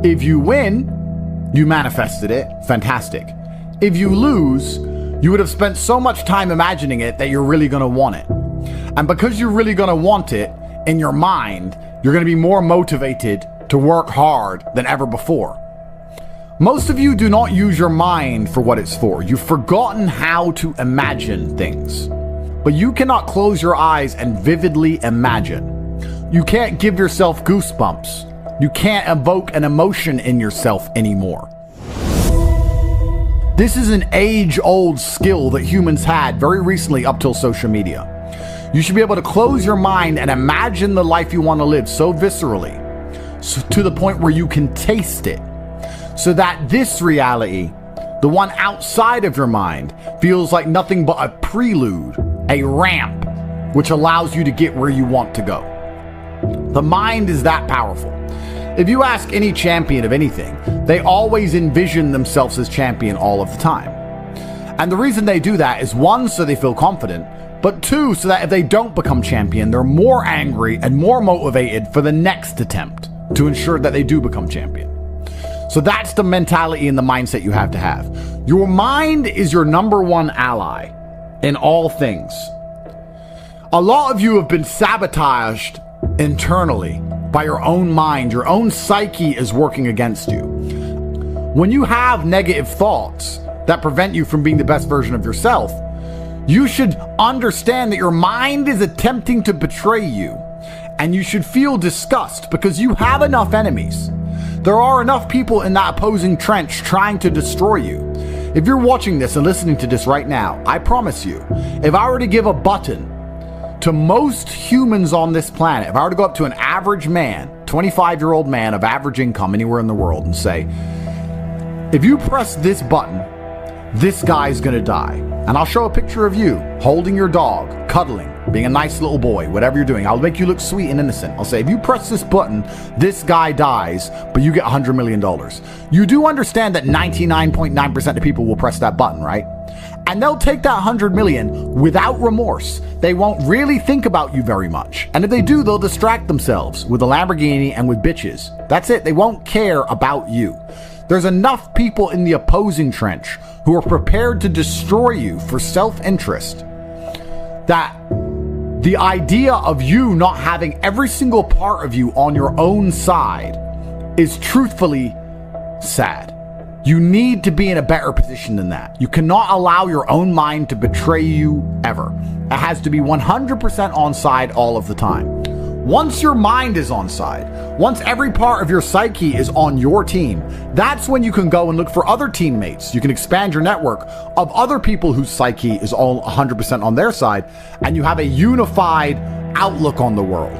If you win, you manifested it. Fantastic. If you lose, you would have spent so much time imagining it that you're really going to want it. And because you're really going to want it in your mind, you're going to be more motivated to work hard than ever before. Most of you do not use your mind for what it's for. You've forgotten how to imagine things. But you cannot close your eyes and vividly imagine. You can't give yourself goosebumps. You can't evoke an emotion in yourself anymore. This is an age-old skill that humans had very recently up till social media. You should be able to close your mind and imagine the life you want to live so viscerally, to the point where you can taste it, so that this reality, the one outside of your mind, feels like nothing but a prelude, a ramp, which allows you to get where you want to go. The mind is that powerful. If you ask any champion of anything, they always envision themselves as champion all of the time. And the reason they do that is, one, so they feel confident, but two, so that if they don't become champion, they're more angry and more motivated for the next attempt to ensure that they do become champion. So that's the mentality and the mindset you have to have. Your mind is your number one ally in all things. A lot of you have been sabotaged internally by your own mind. Your own psyche is working against you. When you have negative thoughts that prevent you from being the best version of yourself, you should understand that your mind is attempting to betray you, and you should feel disgust because you have enough enemies. There are enough people in that opposing trench trying to destroy you. If you're watching this and listening to this right now, I promise you, if I were to give a button to most humans on this planet, if I were to go up to an average man, 25-year-old man of average income anywhere in the world, and say, if you press this button, this guy's gonna die. And I'll show a picture of you holding your dog, cuddling, being a nice little boy, whatever you're doing. I'll make you look sweet and innocent. I'll say, if you press this button, this guy dies, but you get $100 million. You do understand that 99.9% of people will press that button, right? And they'll take that 100 million without remorse. They won't really think about you very much. And if they do, they'll distract themselves with a Lamborghini and with bitches. That's it. They won't care about you. There's enough people in the opposing trench who are prepared to destroy you for self-interest that the idea of you not having every single part of you on your own side is truthfully sad. You need to be in a better position than that. You cannot allow your own mind to betray you ever. It has to be 100% on side all of the time. Once your mind is on side, once every part of your psyche is on your team, that's when you can go and look for other teammates. You can expand your network of other people whose psyche is all 100% on their side, and you have a unified outlook on the world.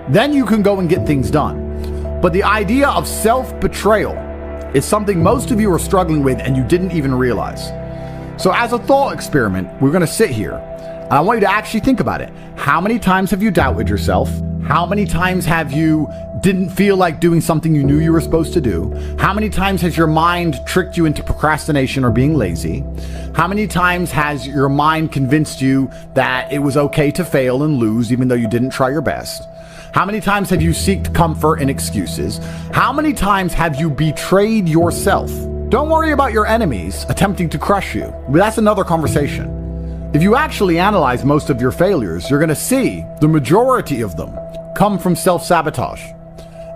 Then you can go and get things done. But the idea of self-betrayal is something most of you are struggling with and you didn't even realize. So as a thought experiment, we're going to sit here and I want you to actually think about it. How many times have you doubted yourself? How many times have you didn't feel like doing something you knew you were supposed to do? How many times has your mind tricked you into procrastination or being lazy? How many times has your mind convinced you that it was okay to fail and lose even though you didn't try your best? How many times have you sought comfort in excuses? How many times have you betrayed yourself? Don't worry about your enemies attempting to crush you. That's another conversation. If you actually analyze most of your failures, you're going to see the majority of them come from self-sabotage.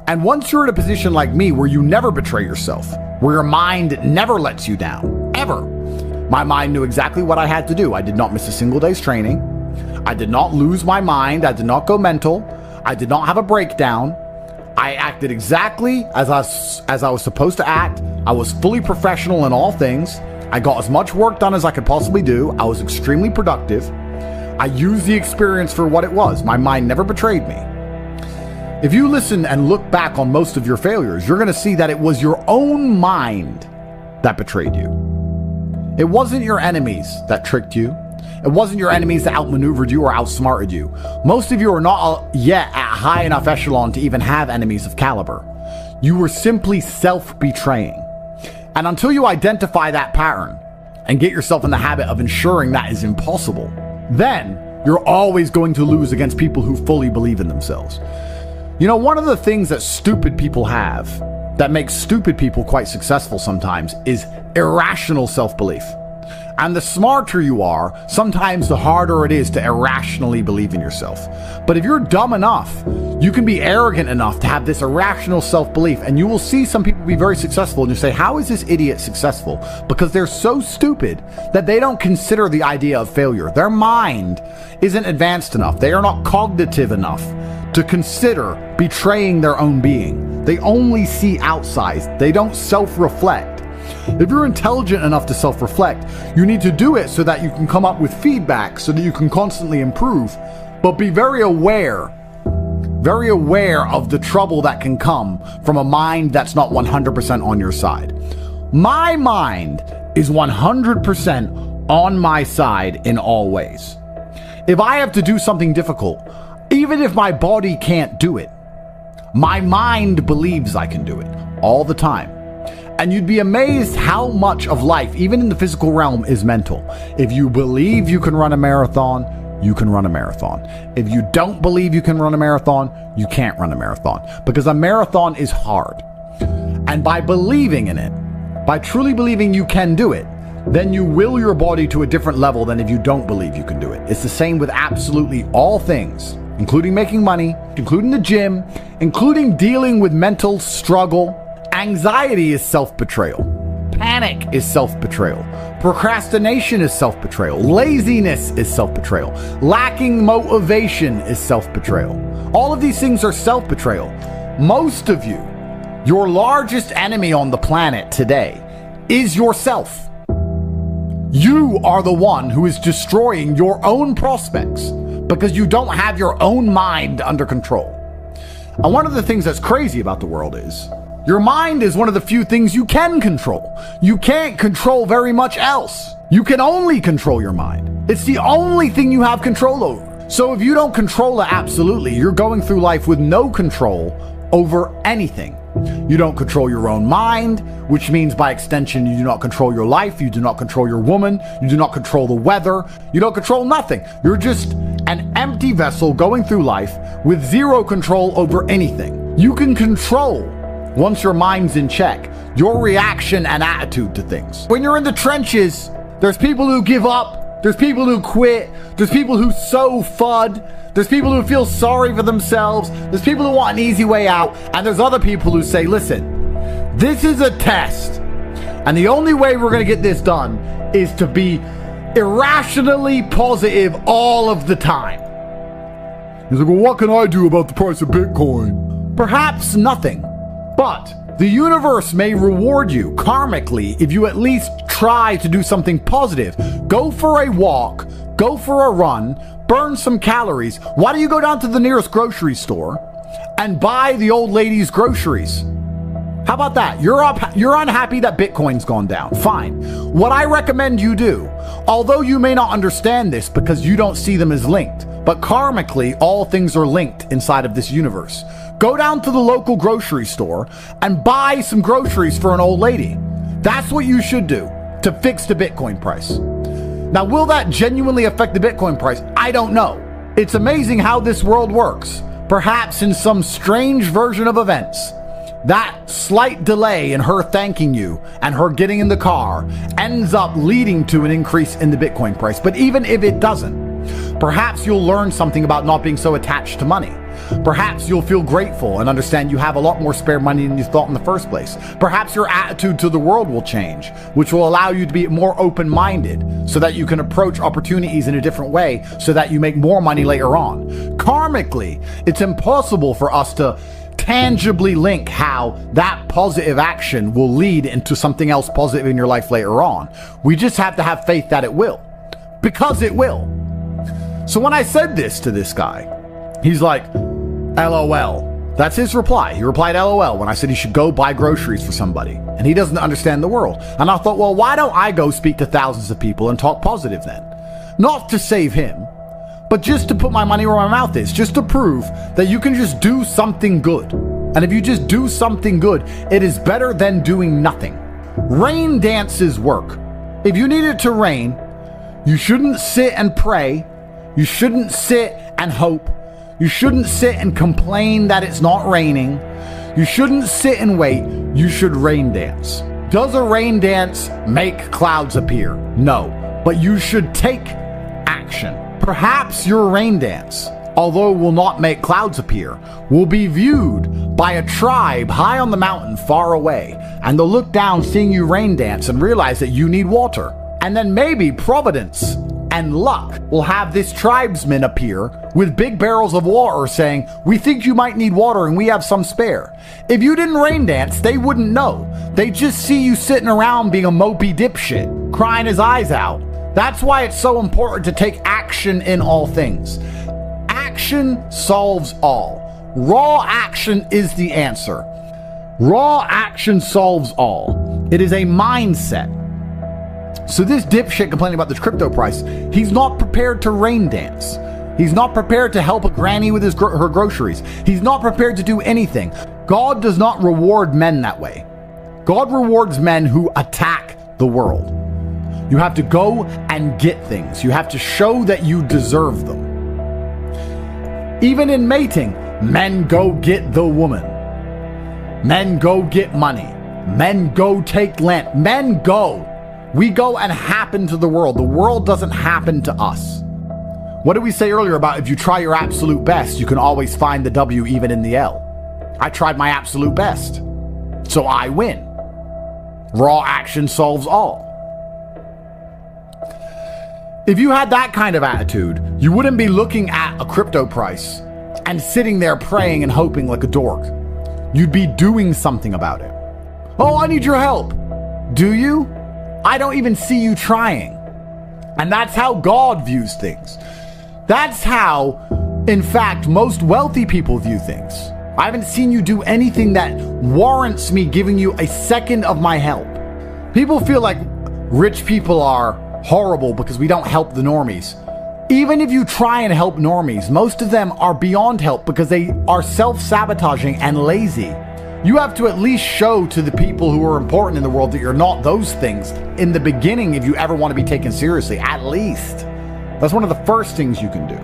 And once you're in a position like me where you never betray yourself, where your mind never lets you down, ever. My mind knew exactly what I had to do. I did not miss a single day's training. I did not lose my mind. I did not go mental. I did not have a breakdown. I acted exactly as I was supposed to act. I was fully professional in all things. I got as much work done as I could possibly do. I was extremely productive. I used the experience for what it was. My mind never betrayed me. If you listen and look back on most of your failures, you're going to see that it was your own mind that betrayed you. It wasn't your enemies that tricked you. It wasn't your enemies that outmaneuvered you or outsmarted you. Most of you are not yet at high enough echelon to even have enemies of caliber. You were simply self-betraying. And until you identify that pattern and get yourself in the habit of ensuring that is impossible, then you're always going to lose against people who fully believe in themselves. You know, one of the things that stupid people have that makes stupid people quite successful sometimes is irrational self-belief. And the smarter you are, sometimes the harder it is to irrationally believe in yourself. But if you're dumb enough, you can be arrogant enough to have this irrational self-belief, and you will see some people be very successful, and you say, how is this idiot successful? Because they're so stupid that they don't consider the idea of failure. Their mind isn't advanced enough. They are not cognitive enough to consider betraying their own being. They only see outside. They don't self-reflect. If you're intelligent enough to self-reflect, you need to do it so that you can come up with feedback, so that you can constantly improve, but be very aware of the trouble that can come from a mind that's not 100% on your side. My mind is 100% on my side in all ways. If I have to do something difficult, even if my body can't do it, my mind believes I can do it all the time. And you'd be amazed how much of life, even in the physical realm, is mental. If you believe you can run a marathon, you can run a marathon. If you don't believe you can run a marathon, you can't run a marathon. Because a marathon is hard. And by believing in it, by truly believing you can do it, then you will your body to a different level than if you don't believe you can do it. It's the same with absolutely all things, including making money, including the gym, including dealing with mental struggle. Anxiety is self-betrayal. Panic is self-betrayal. Procrastination is self-betrayal. Laziness is self-betrayal. Lacking motivation is self-betrayal. All of these things are self-betrayal. Most of you, your largest enemy on the planet today is yourself. You are the one who is destroying your own prospects because you don't have your own mind under control. And one of the things that's crazy about the world is your mind is one of the few things you can control. You can't control very much else. You can only control your mind. It's the only thing you have control over. So if you don't control it absolutely, you're going through life with no control over anything. You don't control your own mind, which means by extension, you do not control your life. You do not control your woman. You do not control the weather. You don't control nothing. You're just an empty vessel going through life with zero control over anything. You can control, once your mind's in check, your reaction and attitude to things. When you're in the trenches, there's people who give up, there's people who quit, there's people who sow FUD, there's people who feel sorry for themselves, there's people who want an easy way out, and there's other people who say, listen, this is a test, and the only way we're gonna get this done is to be irrationally positive all of the time. He's like, well, what can I do about the price of Bitcoin? Perhaps nothing. But the universe may reward you karmically if you at least try to do something positive. Go for a walk, go for a run, burn some calories. Why don't you go down to the nearest grocery store and buy the old lady's groceries? How about that? You're unhappy that Bitcoin's gone down. Fine. What I recommend you do, although you may not understand this because you don't see them as linked, but karmically, all things are linked inside of this universe. Go down to the local grocery store and buy some groceries for an old lady. That's what you should do to fix the Bitcoin price. Now, will that genuinely affect the Bitcoin price? I don't know. It's amazing how this world works. Perhaps in some strange version of events, that slight delay in her thanking you and her getting in the car ends up leading to an increase in the Bitcoin price. But even if it doesn't, perhaps you'll learn something about not being so attached to money. Perhaps you'll feel grateful and understand you have a lot more spare money than you thought in the first place. Perhaps your attitude to the world will change, which will allow you to be more open-minded so that you can approach opportunities in a different way so that you make more money later on. Karmically, it's impossible for us to tangibly link how that positive action will lead into something else positive in your life later on. We just have to have faith that it will, because it will. So when I said this to this guy, he's like, LOL. That's his reply. He replied LOL when I said he should go buy groceries for somebody. And he doesn't understand the world. And I thought, well, why don't I go speak to thousands of people and talk positive then? Not to save him, but just to put my money where my mouth is. Just to prove that you can just do something good. And if you just do something good, it is better than doing nothing. Rain dances work. If you need it to rain, you shouldn't sit and pray. You shouldn't sit and hope. You shouldn't sit and complain that it's not raining. You shouldn't sit and wait. You should rain dance. Does a rain dance make clouds appear? No. But you should take action. Perhaps your rain dance, although will not make clouds appear, will be viewed by a tribe high on the mountain far away, and they'll look down seeing you rain dance and realize that you need water. And then maybe Providence and luck will have this tribesman appear with big barrels of water saying, we think you might need water and we have some spare. If you didn't rain dance, they wouldn't know. They just see you sitting around being a mopey dipshit, crying his eyes out. That's why it's so important to take action in all things. Action solves all. Raw action is the answer. Raw action solves all. It is a mindset. So this dipshit complaining about this crypto price, he's not prepared to rain dance. He's not prepared to help a granny with her groceries. He's not prepared to do anything. God does not reward men that way. God rewards men who attack the world. You have to go and get things. You have to show that you deserve them. Even in mating, men go get the woman. Men go get money. Men go take land. Men go. We go and happen to the world. The world doesn't happen to us. What did we say earlier about if you try your absolute best, you can always find the W even in the L? I tried my absolute best, so I win. Raw action solves all. If you had that kind of attitude, you wouldn't be looking at a crypto price and sitting there praying and hoping like a dork. You'd be doing something about it. Oh, I need your help. Do you? I don't even see you trying. And that's how God views things. That's how, in fact, most wealthy people view things. I haven't seen you do anything that warrants me giving you a second of my help. People feel like rich people are horrible because we don't help the normies. Even if you try and help normies, most of them are beyond help because they are self-sabotaging and lazy. You have to at least show to the people who are important in the world that you're not those things in the beginning if you ever want to be taken seriously, at least. That's one of the first things you can do.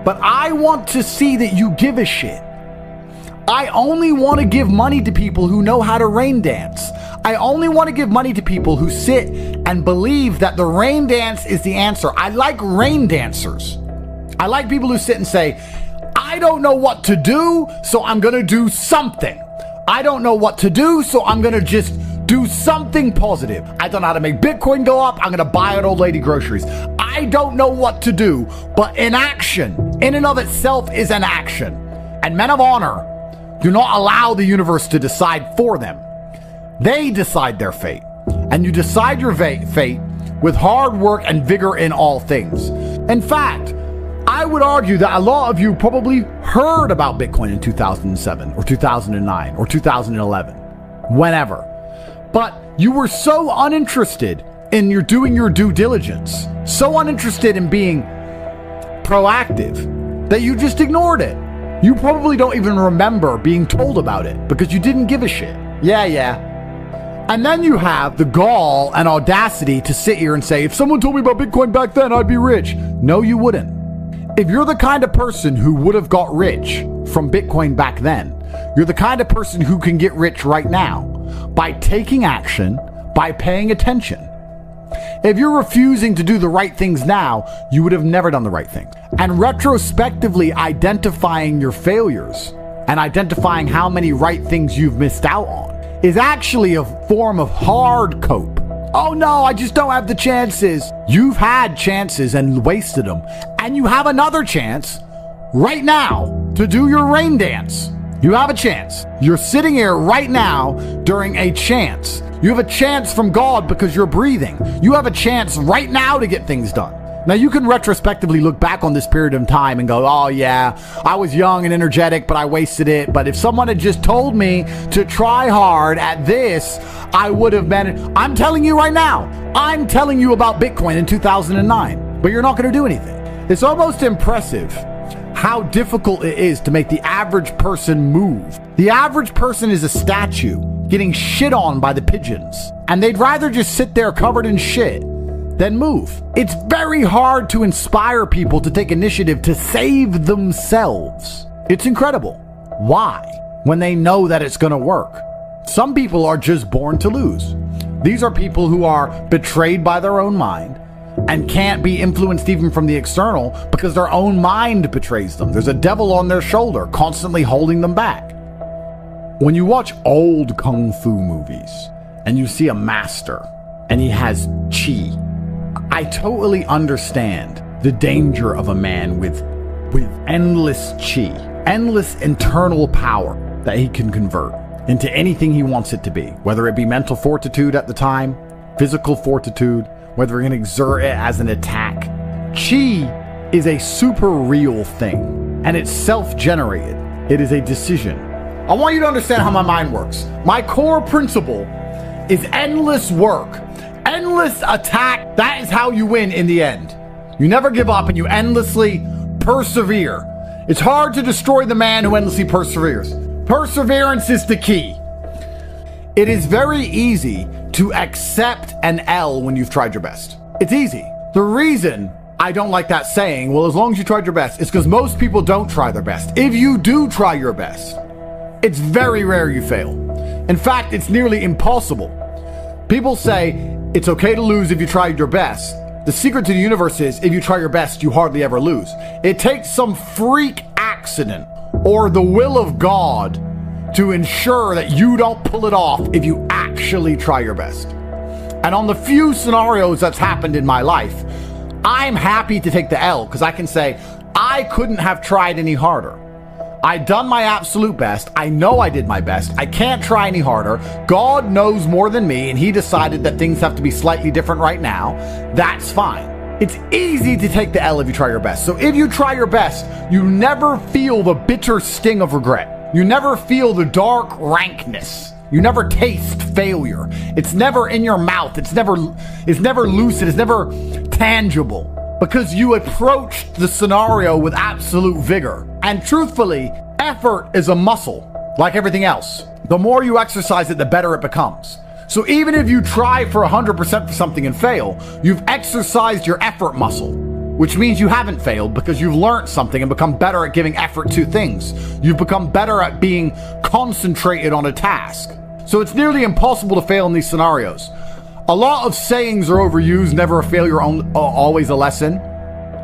But I want to see that you give a shit. I only want to give money to people who know how to rain dance. I only want to give money to people who sit and believe that the rain dance is the answer. I like rain dancers. I like people who sit and say, I don't know what to do, so I'm going to do something. I don't know what to do, so I'm going to just do something positive. I don't know how to make Bitcoin go up. I'm going to buy an old lady groceries. I don't know what to do, but inaction in and of itself is an action. And men of honor do not allow the universe to decide for them. They decide their fate. And you decide your fate with hard work and vigor in all things. In fact, I would argue that a lot of you probably heard about Bitcoin in 2007 or 2009 or 2011, whenever. But you were so uninterested in doing your due diligence, so uninterested in being proactive that you just ignored it. You probably don't even remember being told about it because you didn't give a shit. Yeah. And then you have the gall and audacity to sit here and say, if someone told me about Bitcoin back then, I'd be rich. No, you wouldn't. If you're the kind of person who would have got rich from Bitcoin back then, you're the kind of person who can get rich right now by taking action, by paying attention. If you're refusing to do the right things now, you would have never done the right thing. And retrospectively identifying your failures and identifying how many right things you've missed out on is actually a form of hard cope. Oh no, I just don't have the chances. You've had chances and wasted them. And you have another chance right now to do your rain dance. You have a chance. You're sitting here right now during a chance. You have a chance from God because you're breathing. You have a chance right now to get things done. Now you can retrospectively look back on this period of time and go, oh yeah, I was young and energetic, but I wasted it. But if someone had just told me to try hard at this, I would have been. I'm telling you right now, I'm telling you about Bitcoin in 2009, but you're not going to do anything. It's almost impressive how difficult it is to make the average person move. The average person is a statue getting shit on by the pigeons, and they'd rather just sit there covered in shit than move. It's very hard to inspire people to take initiative to save themselves. It's incredible. Why? when they know that it's going to work. Some people are just born to lose. These are people who are betrayed by their own mind and can't be influenced even from the external because their own mind betrays them. There's a devil on their shoulder constantly holding them back. When you watch old kung fu movies and you see a master and he has chi, I totally understand the danger of a man with endless chi, endless internal power that he can convert into anything he wants it to be, whether it be mental fortitude at the time, physical fortitude, whether he can exert it as an attack. Chi is a super real thing, and it's self-generated. It is a decision. I want you to understand how my mind works. My core principle is endless work, endless attack. That is how you win in the end. You never give up and you endlessly persevere. It's hard to destroy the man who endlessly perseveres. Perseverance is the key. It is very easy to accept an L when you've tried your best. It's easy. The reason I don't like that saying, well, as long as you tried your best, is because most people don't try their best. If you do try your best, it's very rare you fail. In fact, it's nearly impossible. People say it's okay to lose if you tried your best. The secret to the universe is if you try your best, you hardly ever lose. It takes some freak accident or the will of God to ensure that you don't pull it off if you actually try your best. And on the few scenarios that's happened in my life, I'm happy to take the L because I can say I couldn't have tried any harder. I done my absolute best. I know I did my best. I can't try any harder. God knows more than me, and he decided that things have to be slightly different right now. That's fine. It's easy to take the L if you try your best. So if you try your best, you never feel the bitter sting of regret. You never feel the dark rankness. You never taste failure. It's never in your mouth. It's never lucid. It's never tangible. Because you approached the scenario with absolute vigor. And truthfully, effort is a muscle, like everything else. The more you exercise it, the better it becomes. So even if you try for 100% for something and fail, you've exercised your effort muscle, which means you haven't failed because you've learned something and become better at giving effort to things. You've become better at being concentrated on a task. So it's nearly impossible to fail in these scenarios. A lot of sayings are overused, never a failure, always a lesson.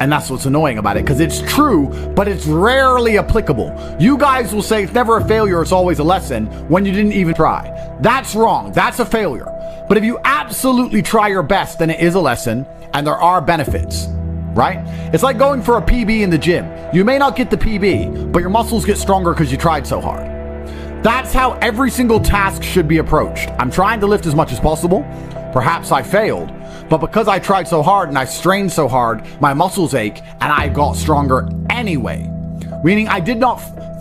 And that's what's annoying about it, because it's true, but it's rarely applicable. You guys will say it's never a failure, it's always a lesson, when you didn't even try. That's wrong. That's a failure. But if you absolutely try your best, then it is a lesson, and there are benefits, right? It's like going for a PB in the gym. You may not get the PB, but your muscles get stronger because you tried so hard. That's how every single task should be approached. I'm trying to lift as much as possible. Perhaps I failed, but because I tried so hard and I strained so hard, my muscles ache and I got stronger anyway. Meaning I did not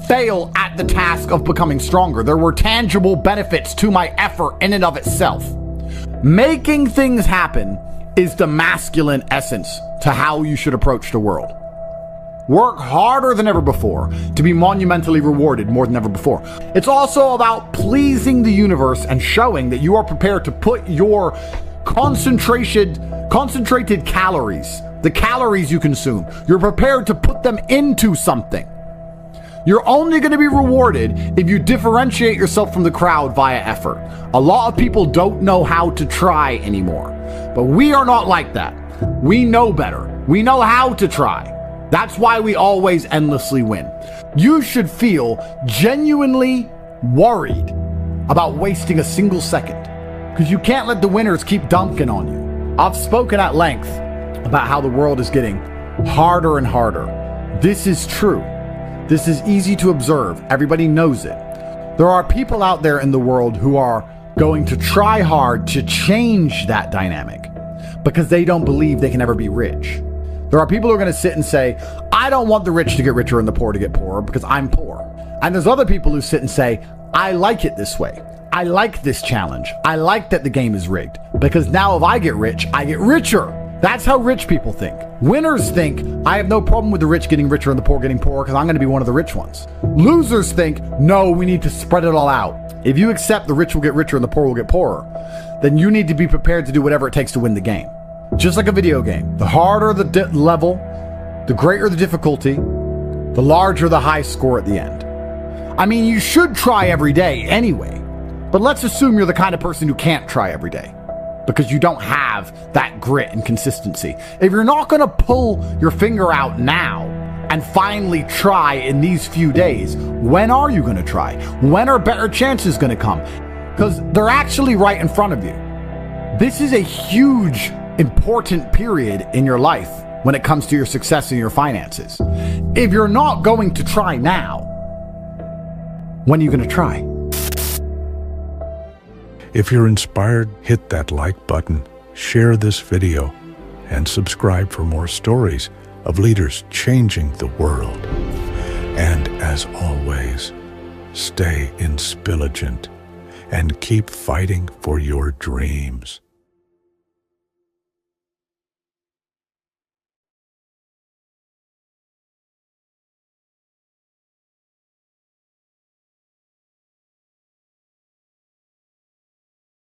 fail at the task of becoming stronger. There were tangible benefits to my effort in and of itself. Making things happen is the masculine essence to how you should approach the world. Work harder than ever before to be monumentally rewarded more than ever before. It's also about pleasing the universe and showing that you are prepared to put your concentrated calories, the calories you consume, you're prepared to put them into something. You're only going to be rewarded if you differentiate yourself from the crowd via effort. A lot of people don't know how to try anymore, but we are not like that. We know better. We know how to try. That's why we always endlessly win. You should feel genuinely worried about wasting a single second, because you can't let the winners keep dunking on you. I've spoken at length about how the world is getting harder and harder. This is true. This is easy to observe. Everybody knows it. There are people out there in the world who are going to try hard to change that dynamic because they don't believe they can ever be rich. There are people who are going to sit and say, I don't want the rich to get richer and the poor to get poorer because I'm poor. And there's other people who sit and say, I like it this way. I like this challenge. I like that the game is rigged because now if I get rich, I get richer. That's how rich people think. Winners think, I have no problem with the rich getting richer and the poor getting poorer because I'm going to be one of the rich ones. Losers think, no, we need to spread it all out. If you accept the rich will get richer and the poor will get poorer, then you need to be prepared to do whatever it takes to win the game. Just like a video game, the harder the level, the greater the difficulty, the larger the high score at the end. I mean, you should try every day anyway. But let's assume you're the kind of person who can't try every day because you don't have that grit and consistency. If you're not going to pull your finger out now and finally try in these few days, when are you going to try? When are better chances going to come? Because they're actually right in front of you. This is a huge, important period in your life when it comes to your success and your finances. If you're not going to try now, when are you going to try? If you're inspired, hit that like button, share this video, and subscribe for more stories of leaders changing the world. And as always, stay inspilligent and keep fighting for your dreams.